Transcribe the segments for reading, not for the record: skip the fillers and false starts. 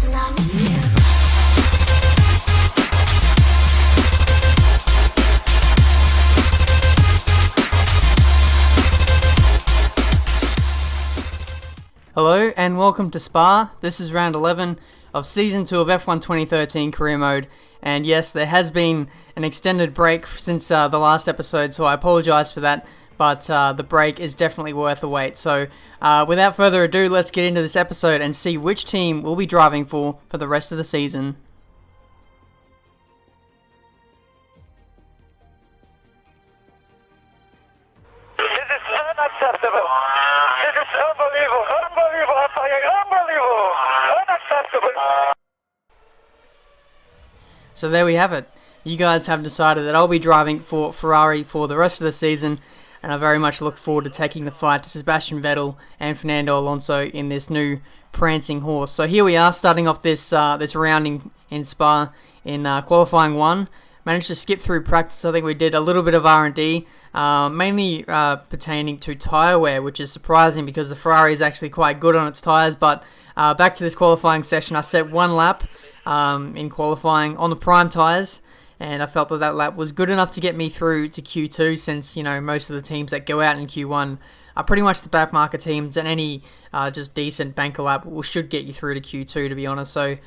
loves you. Hello and welcome to Spa. This is round 11 of Season 2 of F1 2013 Career Mode. And yes, there has been an extended break since the last episode, so I apologise for that. But the break is definitely worth the wait. So without further ado, let's get into this episode and see which team we'll be driving for the rest of the season. This is unacceptable. This is unbelievable. Unacceptable. So there we have it. You guys have decided that I'll be driving for Ferrari for the rest of the season, and I very much look forward to taking the fight to Sebastian Vettel and Fernando Alonso in this new prancing horse. So here we are, starting off this round in Spa in qualifying 1. Managed to skip through practice. I think we did a little bit of R&D, mainly pertaining to tyre wear, which is surprising because the Ferrari is actually quite good on its tyres. But back to this qualifying session, I set one lap in qualifying on the prime tyres, and I felt that lap was good enough to get me through to Q2, since most of the teams that go out in Q1 are pretty much the backmarker teams, and any just decent banker lap should get you through to Q2, to be honest. So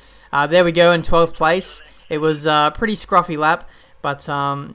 there we go in 12th place. It was a pretty scruffy lap, but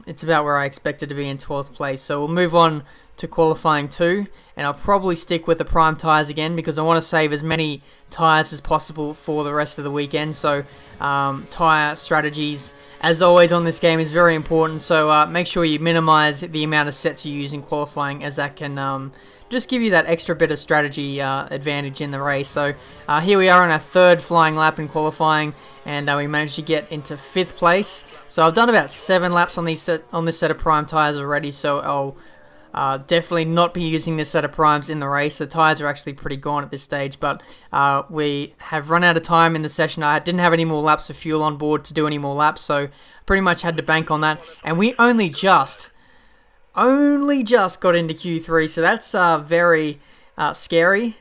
it's about where I expected to be in 12th place. So we'll move on to qualifying 2, and I'll probably stick with the prime tyres again because I want to save as many tyres as possible for the rest of the weekend. So tyre strategies, as always on this game, is very important. So make sure you minimise the amount of sets you use in qualifying, as that can just give you that extra bit of strategy advantage in the race. So here we are on our third flying lap in qualifying, and we managed to get into 5th place. So I've done about 7 laps on this set of prime tyres already, so I'll definitely not be using this set of primes in the race. The tyres are actually pretty gone at this stage, but we have run out of time in the session. I didn't have any more laps of fuel on board to do any more laps, so pretty much had to bank on that. And we only just got into Q3, so that's very scary.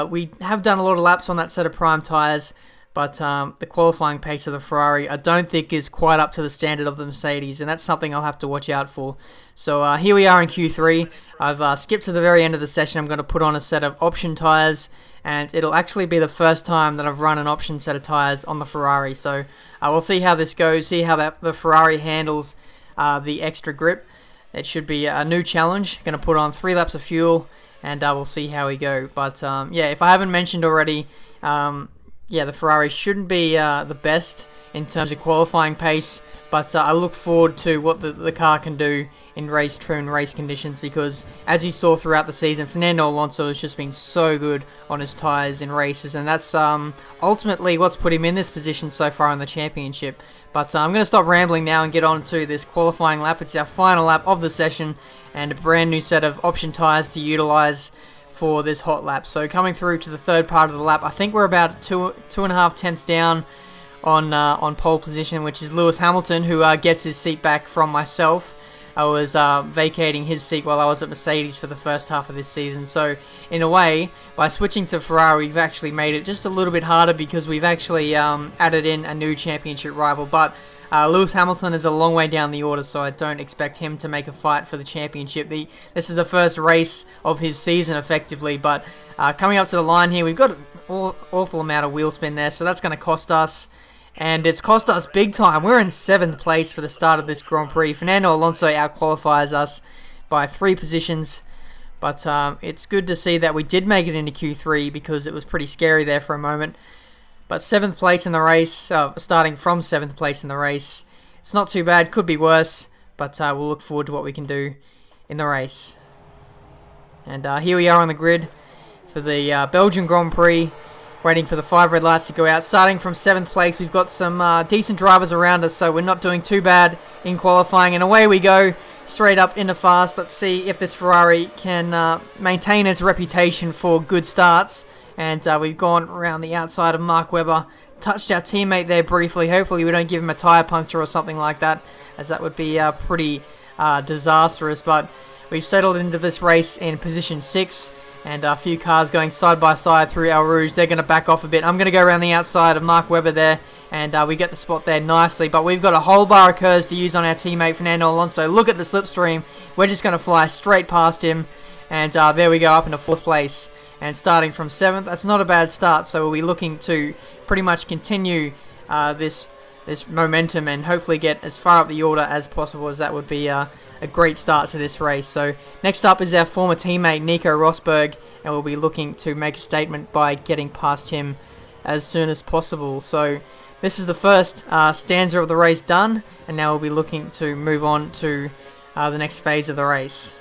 We have done a lot of laps on that set of prime tyres, but the qualifying pace of the Ferrari I don't think is quite up to the standard of the Mercedes, and that's something I'll have to watch out for. So here we are in Q3. I've skipped to the very end of the session. I'm going to put on a set of option tyres, and it'll actually be the first time that I've run an option set of tyres on the Ferrari. So we'll see how this goes, see how the Ferrari handles the extra grip. It should be a new challenge. Going to put on 3 laps of fuel, and we'll see how we go. But yeah, if I haven't mentioned already, the Ferrari shouldn't be the best in terms of qualifying pace, but I look forward to what the car can do in race trim and race conditions, because as you saw throughout the season, Fernando Alonso has just been so good on his tyres in races, and that's ultimately what's put him in this position so far in the championship. But I'm going to stop rambling now and get on to this qualifying lap. It's our final lap of the session, and a brand new set of option tyres to utilise for this hot lap. So coming through to the third part of the lap, I think we're about 2.5 tenths down on pole position, which is Lewis Hamilton, who gets his seat back from myself. I was vacating his seat while I was at Mercedes for the first half of this season. So in a way, by switching to Ferrari, we've actually made it just a little bit harder, because we've actually added in a new championship rival. But Lewis Hamilton is a long way down the order, so I don't expect him to make a fight for the championship. This is the first race of his season, effectively. But coming up to the line here, we've got an awful amount of wheel spin there, so that's going to cost us. And it's cost us big time. We're in 7th place for the start of this Grand Prix. Fernando Alonso outqualifies us by 3 positions. But it's good to see that we did make it into Q3, because it was pretty scary there for a moment. But 7th place in the race, starting from 7th place in the race, it's not too bad. Could be worse, but we'll look forward to what we can do in the race. And here we are on the grid for the Belgian Grand Prix. Waiting for the 5 red lights to go out. Starting from 7th place, we've got some decent drivers around us, so we're not doing too bad in qualifying. And away we go, straight up into fast. Let's see if this Ferrari can maintain its reputation for good starts. And we've gone around the outside of Mark Webber, touched our teammate there briefly. Hopefully we don't give him a tyre puncture or something like that, as that would be pretty disastrous. But we've settled into this race in position 6, And a few cars going side by side through El Rouge. They're going to back off a bit. I'm going to go around the outside of Mark Webber there, and we get the spot there nicely. But we've got a whole bar of curves to use on our teammate Fernando Alonso. Look at the slipstream. We're just going to fly straight past him, and there we go, up into 4th place. And starting from 7th, that's not a bad start. So we'll be looking to pretty much continue this momentum and hopefully get as far up the order as possible, as that would be a great start to this race. So next up is our former teammate Nico Rosberg, and we'll be looking to make a statement by getting past him as soon as possible. So this is the first stanza of the race done, and now we'll be looking to move on to the next phase of the race.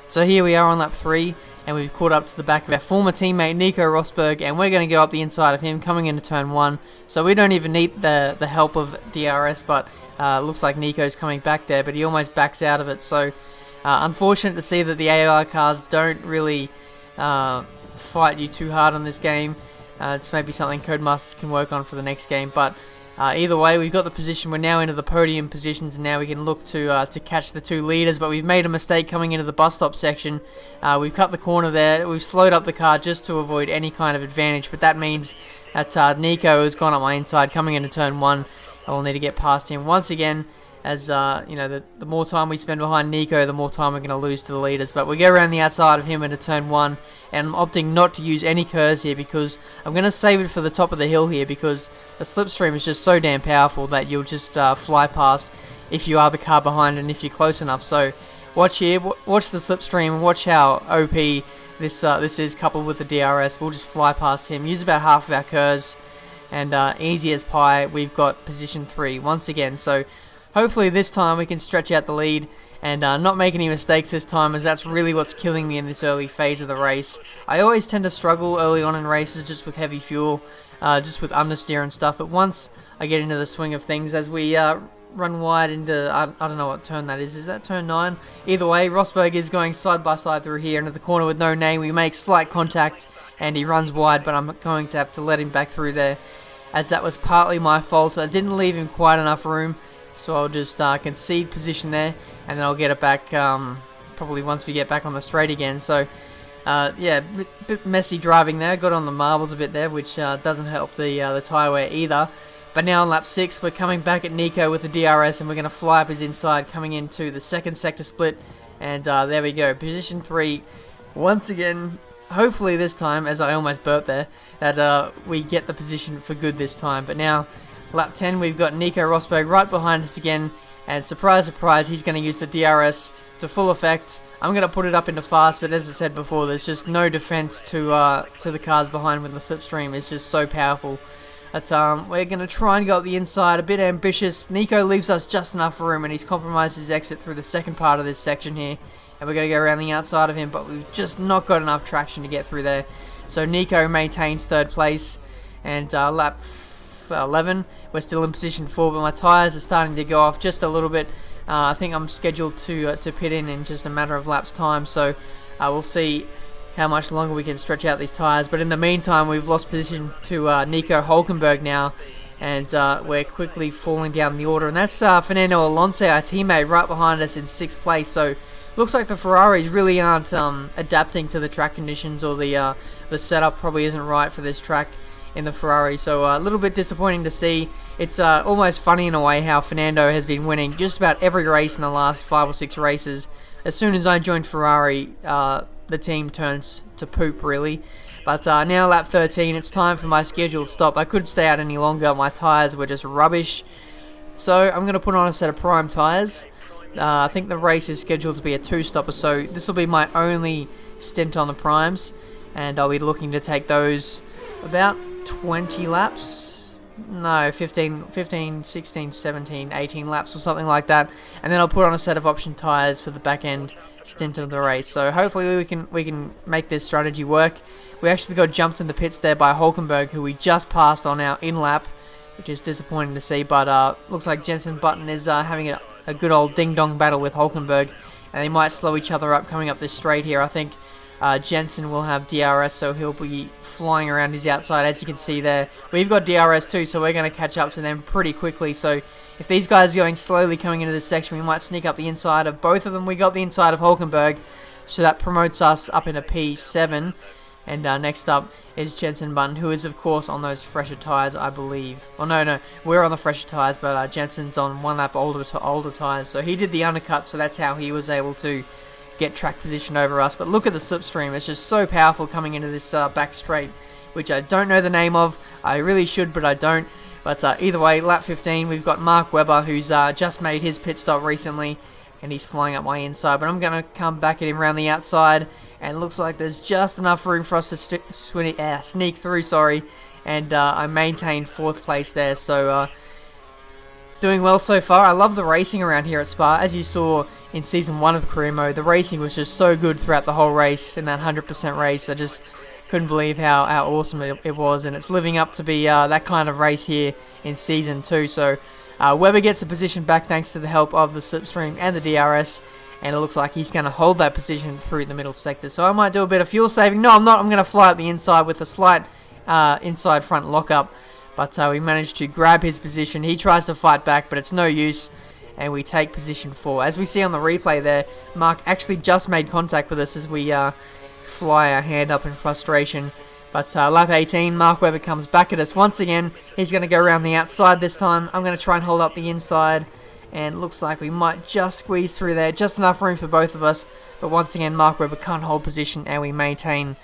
So here we are on lap 3, and we've caught up to the back of our former teammate Nico Rosberg, and we're going to go up the inside of him coming into turn 1. So we don't even need the help of DRS, but looks like Nico's coming back there, but he almost backs out of it. So unfortunate to see that the AR cars don't really fight you too hard on this game. It's maybe something Codemasters can work on for the next game, but either way, we've got the position. We're now into the podium positions, and now we can look to catch the 2 leaders. But we've made a mistake coming into the bus stop section. We've cut the corner there. We've slowed up the car just to avoid any kind of advantage. But that means that Nico has gone up my inside coming into turn 1. I will need to get past him once again. As the more time we spend behind Nico, the more time we're going to lose to the leaders. But we go around the outside of him into turn 1, and I'm opting not to use any curves here because I'm going to save it for the top of the hill here, because the slipstream is just so damn powerful that you'll just fly past if you are the car behind and if you're close enough. So watch here, watch the slipstream, watch how OP this is coupled with the DRS. We'll just fly past him, use about half of our curves, and easy as pie, we've got position 3 once again. So hopefully this time we can stretch out the lead and not make any mistakes this time, as that's really what's killing me in this early phase of the race. I always tend to struggle early on in races just with heavy fuel, just with understeer and stuff, but once I get into the swing of things, as we run wide into, I don't know what turn that is that turn 9? Either way, Rosberg is going side by side through here into the corner with no name. We make slight contact and he runs wide, but I'm going to have to let him back through there, as that was partly my fault. I didn't leave him quite enough room. So I'll just concede position there, and then I'll get it back probably once we get back on the straight again. So yeah, bit messy driving there. Got on the marbles a bit there, which doesn't help the tyre wear either. But now on lap 6, we're coming back at Nico with the DRS, and we're going to fly up his inside coming into the second sector split. And there we go, position 3 once again. Hopefully this time, as I almost burped there, that we get the position for good this time. But now lap 10, we've got Nico Rosberg right behind us again, and surprise, surprise, he's going to use the DRS to full effect. I'm going to put it up into fast, but as I said before, there's just no defense to the cars behind when the slipstream is just so powerful. But we're going to try and go up the inside, a bit ambitious. Nico leaves us just enough room, and he's compromised his exit through the second part of this section here, and we're going to go around the outside of him, but we've just not got enough traction to get through there. So Nico maintains 3rd place, and lap 11, we're still in position 4, but my tyres are starting to go off just a little bit. I think I'm scheduled to pit in just a matter of laps time, so we'll see how much longer we can stretch out these tyres. But in the meantime, we've lost position to Nico Hülkenberg now, and we're quickly falling down the order, and that's Fernando Alonso, our teammate, right behind us in 6th place. So looks like the Ferraris really aren't adapting to the track conditions, or the setup probably isn't right for this track in the Ferrari. So a little bit disappointing to see. It's almost funny in a way how Fernando has been winning just about every race in the last 5 or 6 races. As soon as I joined Ferrari, the team turns to poop, really. But now lap 13, it's time for my scheduled stop. I couldn't stay out any longer. My tyres were just rubbish. So I'm going to put on a set of prime tyres. I think the race is scheduled to be a 2-stopper, so this will be my only stint on the primes, and I'll be looking to take those about 20 laps, no, 15, 16, 17, 18 laps or something like that, and then I'll put on a set of option tyres for the back end stint of the race. So hopefully we can make this strategy work. We actually got jumped in the pits there by Hülkenberg, who we just passed on our in lap, which is disappointing to see, but looks like Jenson Button is having a good old ding-dong battle with Hülkenberg, and they might slow each other up coming up this straight here. I think Jenson will have DRS, so he'll be flying around his outside, as you can see there. We've got DRS too, so we're going to catch up to them pretty quickly. So if these guys are going slowly coming into this section, we might sneak up the inside of both of them. We got the inside of Hülkenberg, so that promotes us up into P7. And next up is Jenson Button, who is, of course, on those fresher tyres, I believe. Oh, no, we're on the fresher tyres, but Jenson's on 1 lap older tyres. So he did the undercut, so that's how he was able to get track position over us. But look at the slipstream. It's just so powerful coming into this back straight, which I don't know the name of. I really should, but I don't. But either way, lap 15, we've got Mark Webber, who's just made his pit stop recently, and he's flying up my inside. But I'm going to come back at him around the outside, and it looks like there's just enough room for us to sneak through, and I maintained 4th place there. So doing well so far. I love the racing around here at Spa. As you saw in Season 1 of Career Mode, the racing was just so good throughout the whole race, in that 100% race. I just couldn't believe how awesome it was, and it's living up to be that kind of race here in Season 2. So Webber gets the position back thanks to the help of the slipstream and the DRS, and it looks like he's going to hold that position through the middle sector. So I might do a bit of fuel saving. No, I'm not. I'm going to fly up the inside with a slight inside front lockup, but we managed to grab his position. He tries to fight back, but it's no use, and we take position 4. As we see on the replay there, Mark actually just made contact with us as we fly our hand up in frustration. But lap 18, Mark Webber comes back at us once again. He's going to go around the outside this time. I'm going to try and hold up the inside, and looks like we might just squeeze through there. Just enough room for both of us. But once again, Mark Webber can't hold position, and we maintain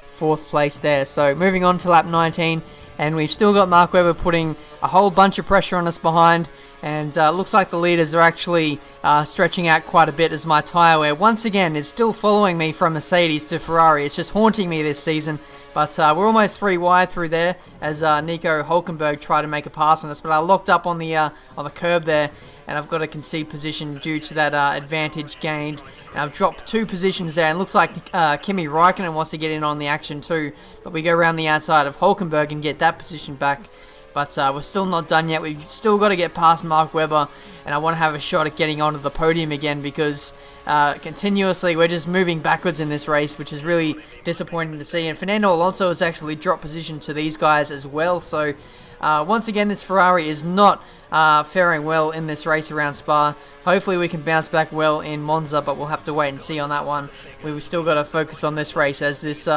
4th place there. So moving on to lap 19, and we've still got Mark Webber putting a whole bunch of pressure on us behind, and looks like the leaders are actually stretching out quite a bit, as my tyre wear once again is still following me from Mercedes to Ferrari. It's just haunting me this season, but we're almost 3 wide through there as Nico Hulkenberg tried to make a pass on us, but I locked up on the curb there, and I've got to concede position due to that advantage gained, and I've dropped 2 positions there, and looks like Kimi Räikkönen wants to get in on the action too, but we go around the outside of Hulkenberg and get that position back. But we're still not done yet. We've still got to get past Mark Webber, and I want to have a shot at getting onto the podium again, because continuously we're just moving backwards in this race, which is really disappointing to see. And Fernando Alonso has actually dropped position to these guys as well. So once again, this Ferrari is not faring well in this race around Spa. Hopefully we can bounce back well in Monza, but we'll have to wait and see on that one. We've still got to focus on this race, as this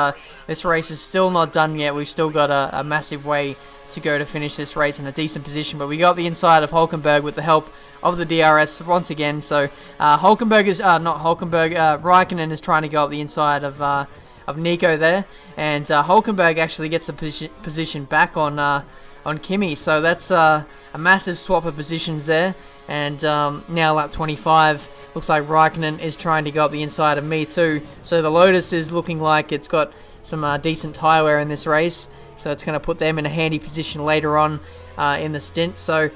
race is still not done yet. We've still got a massive way to go to finish this race in a decent position, but we got the inside of Hulkenberg with the help of the DRS once again. So Räikkönen is trying to go up the inside of Nico there, and Hulkenberg actually gets the position back on Kimi. So that's a massive swap of positions there, and now lap 25. Looks like Räikkönen is trying to go up the inside of me too. So the Lotus is looking like it's got some decent tyre wear in this race, so it's going to put them in a handy position later on in the stint. So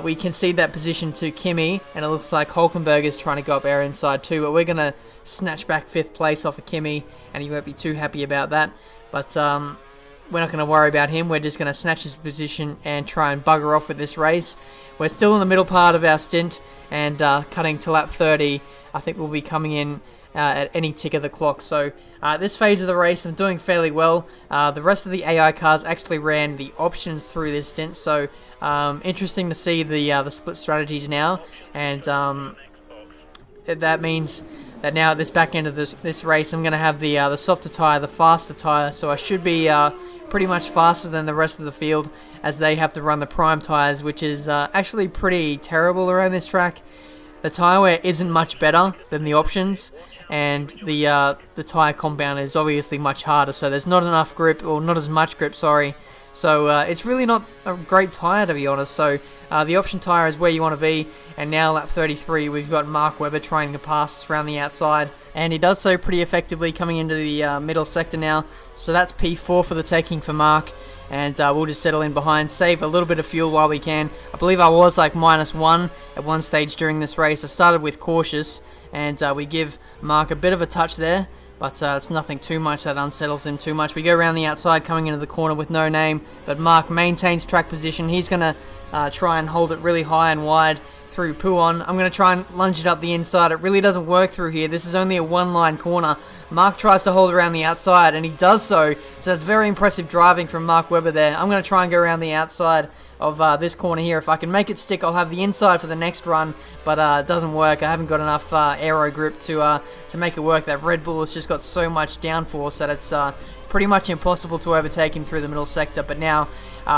we concede that position to Kimi, and it looks like Hulkenberg is trying to go up our inside too, but we're going to snatch back 5th place off of Kimi, and he won't be too happy about that. But we're not going to worry about him. We're just going to snatch his position and try and bugger off with this race. We're still in the middle part of our stint, and cutting to lap 30, I think we'll be coming in at any tick of the clock. So this phase of the race, I'm doing fairly well. The rest of the AI cars actually ran the options through this stint, so interesting to see the split strategies now, and that means that now at this back end of this race, I'm going to have the softer tyre, the faster tyre, so I should be pretty much faster than the rest of the field, as they have to run the prime tyres, which is actually pretty terrible around this track. The tyre wear isn't much better than the options, and the tyre compound is obviously much harder, so there's not enough grip, or not as much grip, sorry. So it's really not a great tyre, to be honest. So the option tyre is where you want to be, and now lap 33, we've got Mark Webber trying to pass us around the outside, and he does so pretty effectively coming into the middle sector now. So that's P4 for the taking for Mark, and we'll just settle in behind, save a little bit of fuel while we can. I believe I was like -1 at one stage during this race. I started with cautious, and we give Mark a bit of a touch there, but it's nothing too much that unsettles him too much. We go around the outside, coming into the corner with no name, but Mark maintains track position. He's going to try and hold it really high and wide, through Pouon. I'm going to try and lunge it up the inside. It really doesn't work through here. This is only a one-line corner. Mark tries to hold around the outside, and he does so. So that's very impressive driving from Mark Webber there. I'm going to try and go around the outside of this corner here. If I can make it stick, I'll have the inside for the next run, but it doesn't work. I haven't got enough aero grip to make it work. That Red Bull has just got so much downforce that it's pretty much impossible to overtake him through the middle sector. But now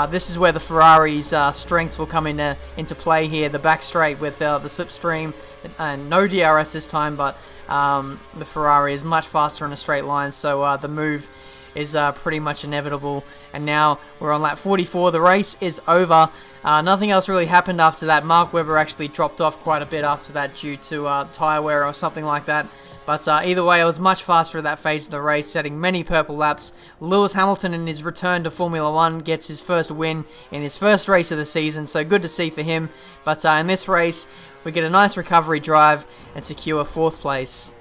this is where the Ferrari's strengths will come into play here. The back straight with the slipstream and no DRS this time, but the Ferrari is much faster in a straight line, so the move is pretty much inevitable. And now we're on lap 44. The race is over. Nothing else really happened after that. Mark Webber actually dropped off quite a bit after that due to tyre wear or something like that. But either way, I was much faster at that phase of the race, setting many purple laps. Lewis Hamilton, in his return to Formula 1, gets his first win in his first race of the season, so good to see for him. But in this race, we get a nice recovery drive and secure 4th place.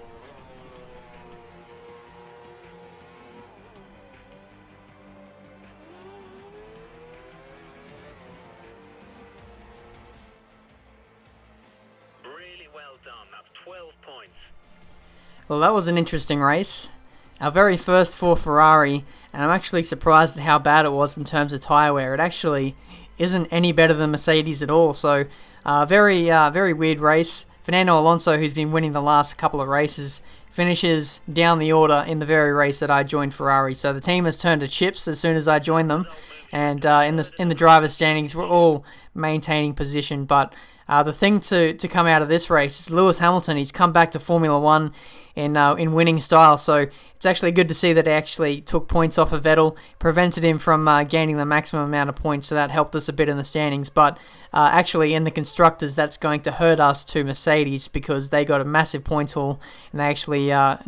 Well, that was an interesting race. Our very first for Ferrari, and I'm actually surprised at how bad it was in terms of tyre wear. It actually isn't any better than Mercedes at all, so very weird race. Fernando Alonso, who's been winning the last couple of races, finishes down the order in the very race that I joined Ferrari. So the team has turned to chips as soon as I joined them, and in the driver's standings, we're all maintaining position. But the thing to come out of this race is Lewis Hamilton. He's come back to Formula 1 in winning style, so it's actually good to see that he actually took points off of Vettel, prevented him from gaining the maximum amount of points, so that helped us a bit in the standings. But actually in the constructors, that's going to hurt us to Mercedes because they got a massive points haul and they actually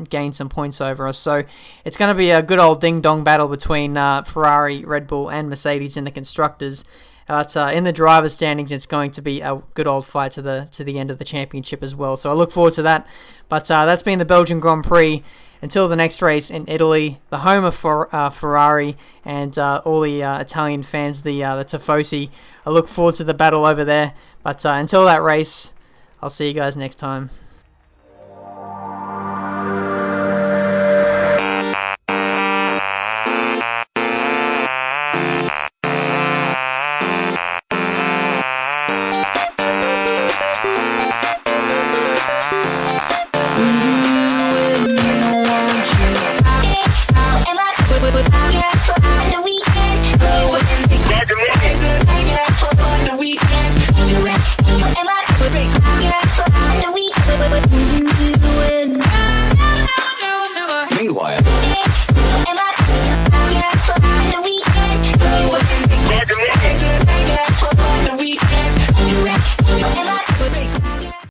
gained some points over us. So it's going to be a good old ding-dong battle between Ferrari, Red Bull and Mercedes in the constructors. But in the driver's standings, it's going to be a good old fight to the end of the championship as well. So I look forward to that. But that's been the Belgian Grand Prix. Until the next race in Italy, the home of Ferrari and all the Italian fans, the Tifosi. I look forward to the battle over there. But until that race, I'll see you guys next time.